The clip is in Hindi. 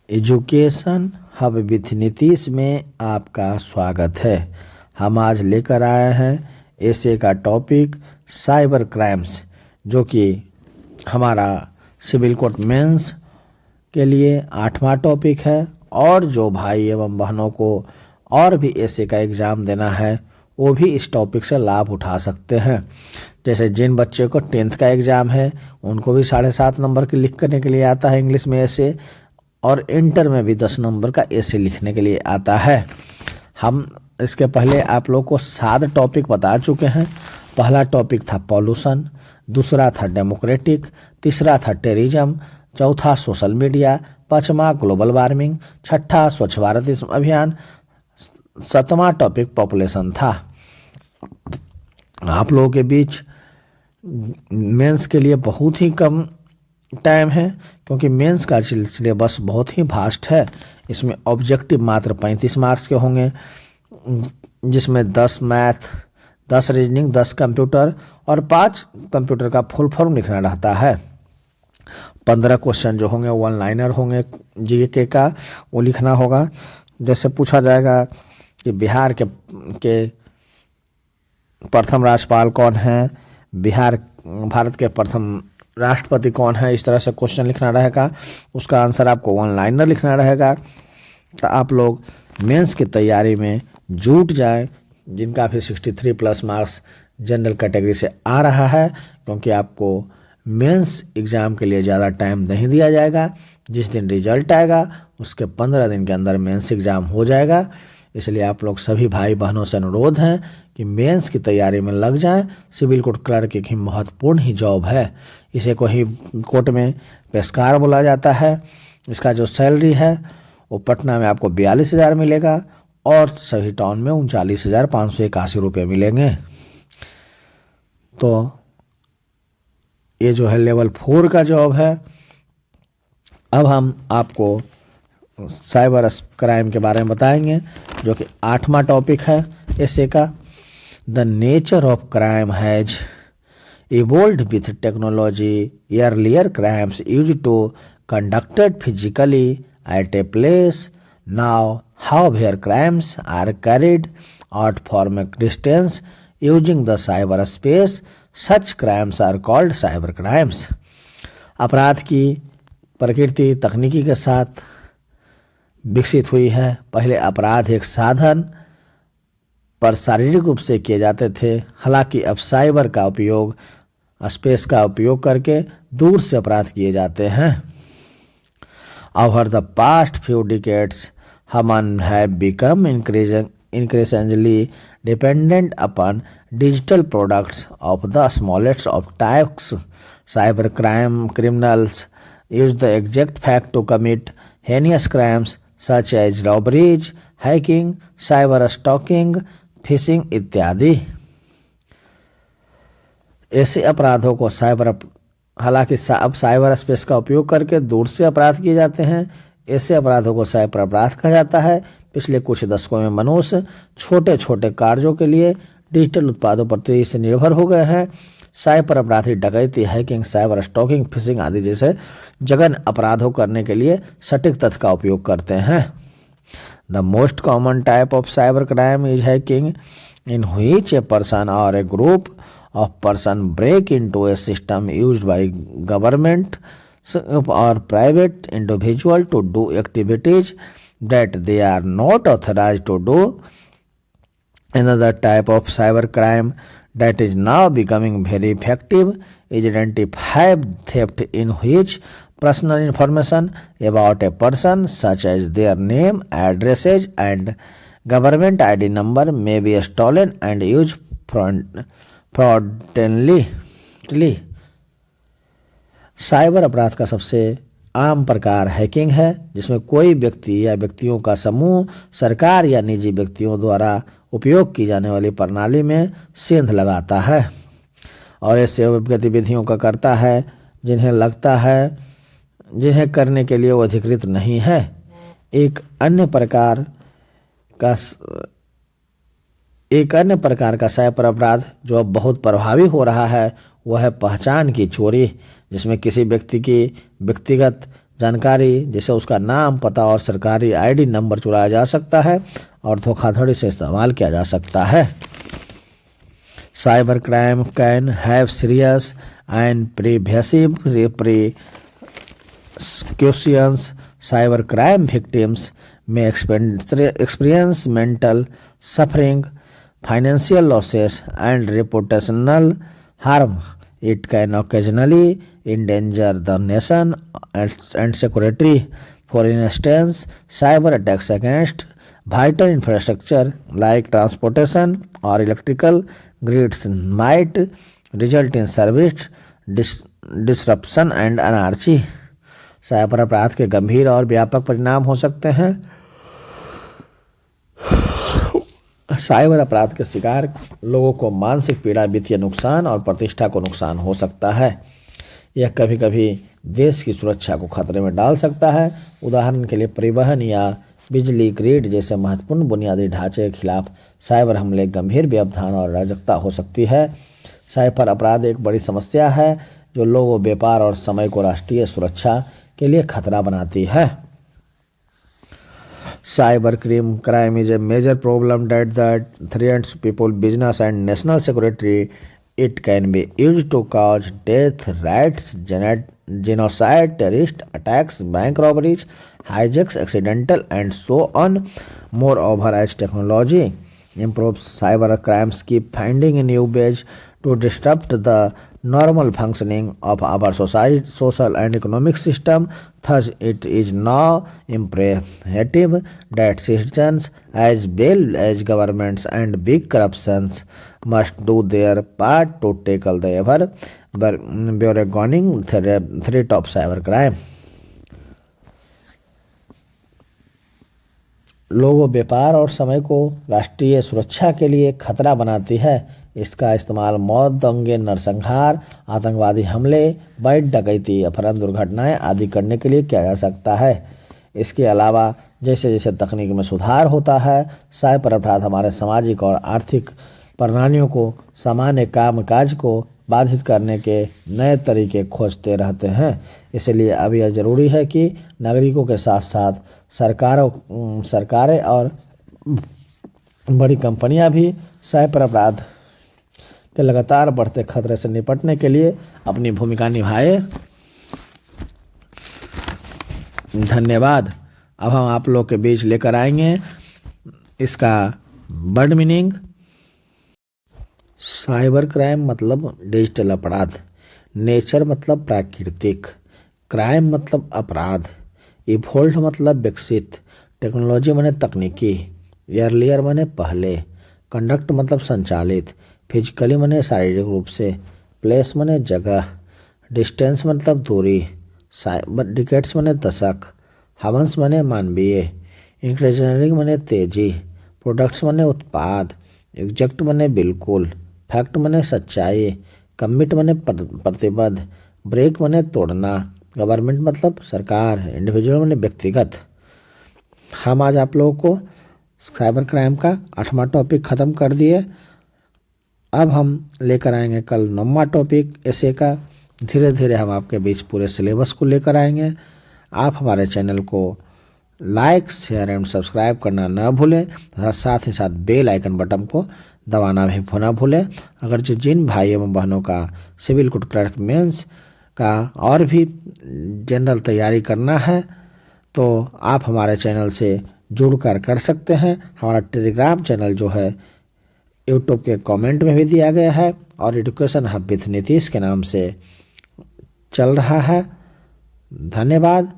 एजुकेशन हब विथ नीतीश में आपका स्वागत है। हम आज लेकर आए हैं ऐसे का टॉपिक साइबर क्राइम्स, जो कि हमारा सिविल कोर्ट मेंस के लिए 8वां टॉपिक है। और जो भाई एवं बहनों को और भी ऐसे का एग्ज़ाम देना है वो भी इस टॉपिक से लाभ उठा सकते हैं। जैसे जिन बच्चे को 10th का एग्ज़ाम है उनको भी 7.5 नंबर की लिख करने के लिए आता है इंग्लिश में ऐसे, और इंटर में भी 10 नंबर का ऐसे लिखने के लिए आता है। हम इसके पहले आप लोग को 7 टॉपिक बता चुके हैं। पहला टॉपिक था पॉल्यूशन, दूसरा था डेमोक्रेटिक, तीसरा था टेररिज्म, चौथा सोशल मीडिया, पाँचवा ग्लोबल वार्मिंग, छठा स्वच्छ भारत अभियान, 7वां टॉपिक पॉपुलेशन था। आप लोगों के बीच मेंस के लिए बहुत ही कम टाइम है, क्योंकि मेंस का सिलेबस बहुत ही वास्ट है। इसमें ऑब्जेक्टिव मात्र 35 मार्क्स के होंगे, जिसमें 10 मैथ, 10 रीजनिंग, 10 कंप्यूटर और 5 कंप्यूटर का फुल फॉर्म लिखना रहता है। 15 क्वेश्चन जो होंगे वन लाइनर होंगे जीके का, वो लिखना होगा। जैसे पूछा जाएगा कि बिहार के प्रथम राज्यपाल कौन है, भारत के प्रथम राष्ट्रपति कौन है, इस तरह से क्वेश्चन लिखना रहेगा। उसका आंसर आपको वन लाइनर लिखना रहेगा। तो आप लोग मेंस की तैयारी में जुट जाए, जिनका भी 63+ मार्क्स जनरल कैटेगरी से आ रहा है, क्योंकि आपको मेंस एग्ज़ाम के लिए ज़्यादा टाइम नहीं दिया जाएगा। जिस दिन रिजल्ट आएगा उसके 15 दिन के अंदर मेंस एग्ज़ाम हो जाएगा। इसलिए आप लोग सभी भाई बहनों से अनुरोध है कि मेंस की तैयारी में लग जाएं। सिविल कोर्ट क्लर्क एक ही महत्वपूर्ण ही जॉब है। इसे को ही कोर्ट में पेशकार बोला जाता है। इसका जो सैलरी है वो पटना में आपको 42,000 मिलेगा और सभी टाउन में 39,581 रुपये मिलेंगे। तो ये जो है लेवल 4 का जॉब है। अब हम आपको साइबर क्राइम के बारे में बताएंगे, जो कि 8वां टॉपिक है ऐसे का। The nature of crime has evolved with technology. Earlier crimes used to conducted physically at a place. Now, however, crimes are carried out from a distance using the cyberspace. Such crimes are called cyber crimes. अपराध की प्रकृति तकनीकी के साथ विकसित हुई है। पहले अपराध एक साधन पर शारीरिक रूप से किए जाते थे, हालांकि अब साइबर का उपयोग, स्पेस का उपयोग करके दूर से अपराध किए जाते हैं। Over the past few decades, humans have become increasingly dependent upon digital products of the smallest of types. Cyber criminals use the exact fact to commit heinous crimes such as robberies, hacking, cyber stalking, fishing इत्यादि। ऐसे अपराधों को हालांकि अब साइबर स्पेस का उपयोग करके दूर से अपराध किए जाते हैं। ऐसे अपराधों को साइबर अपराध कहा जाता है। पिछले कुछ दशकों में मनुष्य छोटे छोटे कार्यों के लिए डिजिटल उत्पादों पर तेजी से निर्भर हो गए हैं। साइबर अपराधी डकैती, हैकिंग, साइबर स्टॉकिंग, फिशिंग आदि जैसे जघन्य अपराधों करने के लिए सटीक तथ्य का उपयोग करते हैं। The most common type of cybercrime is hacking, in which a person or a group of persons break into a system used by government or private individual to do activities that they are not authorized to do. Another type of cybercrime that is now becoming very effective is identified theft, in which personal information about a person such as their name, addresses and government ID number may be stolen and used fraudulently. Cyber अपराध का सबसे आम प्रकार हैकिंग है, जिसमें कोई व्यक्ति या व्यक्तियों का समूह सरकार या निजी व्यक्तियों द्वारा उपयोग की जाने वाली प्रणाली में सेंध लगाता है और ऐसे गतिविधियों का करता है जिन्हें करने के लिए वो अधिकृत नहीं है। एक अन्य प्रकार का साइबर अपराध जो अब बहुत प्रभावी हो रहा है वह है पहचान की चोरी, जिसमें किसी व्यक्ति की व्यक्तिगत जानकारी जैसे उसका नाम, पता और सरकारी आईडी नंबर चुराया जा सकता है और धोखाधड़ी से इस्तेमाल किया जा सकता है। Cyber crime can have serious and pervasive repercussions. Cyber crime victims may experience mental suffering, financial losses, and reputational harm. It can occasionally endanger the nation and security. For instance, cyber attacks against vital infrastructure like transportation or electrical grids might result in service disruption and anarchy. Cyber अपराध के गंभीर और व्यापक परिणाम हो सकते हैं। साइबर अपराध के शिकार लोगों को मानसिक पीड़ा, वित्तीय नुकसान और प्रतिष्ठा को नुकसान हो सकता है। यह कभी कभी देश की सुरक्षा को खतरे में डाल सकता है। उदाहरण के लिए परिवहन या बिजली ग्रिड जैसे महत्वपूर्ण बुनियादी ढांचे के खिलाफ साइबर हमले गंभीर व्यवधान और अराजकता हो सकती है। साइबर अपराध एक बड़ी समस्या है जो लोगों, व्यापार और समय को राष्ट्रीय सुरक्षा के लिए खतरा बनाती है। Cyber crime is a major problem that threatens people, business and national security. It can be used to cause death, riots, genocide, terrorist attacks, bank robberies, hijacks, accidental and so on. Moreover, as technology improves, cyber crimes keep finding new ways to disrupt the normal functioning of our society, social and economic system. Thus, it is now imperative that citizens as well as governments and big corporations must do their part to tackle the ever burgeoning threat of cybercrime. लोगों, व्यापार और समय को राष्ट्रीय सुरक्षा के लिए खतरा बनाती है। इसका इस्तेमाल मौत, दंगे, नरसंहार, आतंकवादी हमले, बैंक डकैती, अपहरण, दुर्घटनाएं आदि करने के लिए किया जा सकता है। इसके अलावा जैसे जैसे तकनीक में सुधार होता है, साइबर अपराध हमारे सामाजिक और आर्थिक प्रणालियों को, सामान्य कामकाज को बाधित करने के नए तरीके खोजते रहते हैं। इसलिए अब यह जरूरी है कि नागरिकों के साथ साथ सरकारें और बड़ी कंपनियां भी साइबर अपराध के लगातार बढ़ते खतरे से निपटने के लिए अपनी भूमिका निभाए। धन्यवाद। अब हम आप लोग के बीच लेकर आएंगे इसका वर्ड मीनिंग। साइबर क्राइम मतलब डिजिटल अपराध, नेचर मतलब प्राकृतिक, क्राइम मतलब अपराध, इवोल्व मतलब विकसित, टेक्नोलॉजी माने तकनीकी, अर्लियर माने पहले, कंडक्ट मतलब संचालित, फिजिकली माने शारीरिक रूप से, प्लेस माने जगह, डिस्टेंस मतलब दूरी, डिकेट्स माने दशक, हवंस माने मानवीय, इंक्रेजनरिंग माने तेजी, प्रोडक्ट्स माने उत्पाद, एग्जैक्ट माने बिल्कुल, फैक्ट माने सच्चाई, कमिट माने प्रतिबद्ध, ब्रेक माने तोड़ना, गवर्नमेंट मतलब सरकार, इंडिविजुअल माने व्यक्तिगत। हम आज आप लोगों को साइबर क्राइम का 8वां टॉपिक ख़त्म कर दिए। अब हम लेकर आएंगे कल 9वां टॉपिक ऐसे का। धीरे धीरे हम आपके बीच पूरे सिलेबस को लेकर आएंगे। आप हमारे चैनल को लाइक, शेयर एंड सब्सक्राइब करना न भूलें तथा साथ ही साथ बेल आइकन बटन को दबाना भी न भूलें। अगर जिन भाई एवं बहनों का सिविल कोड क्लर्क मेंस का और भी जनरल तैयारी करना है तो आप हमारे चैनल से जुड़कर कर सकते हैं। हमारा टेलीग्राम चैनल जो है यूट्यूब के कमेंट में भी दिया गया है और एजुकेशन हब विथ नीतीश के नाम से चल रहा है। धन्यवाद।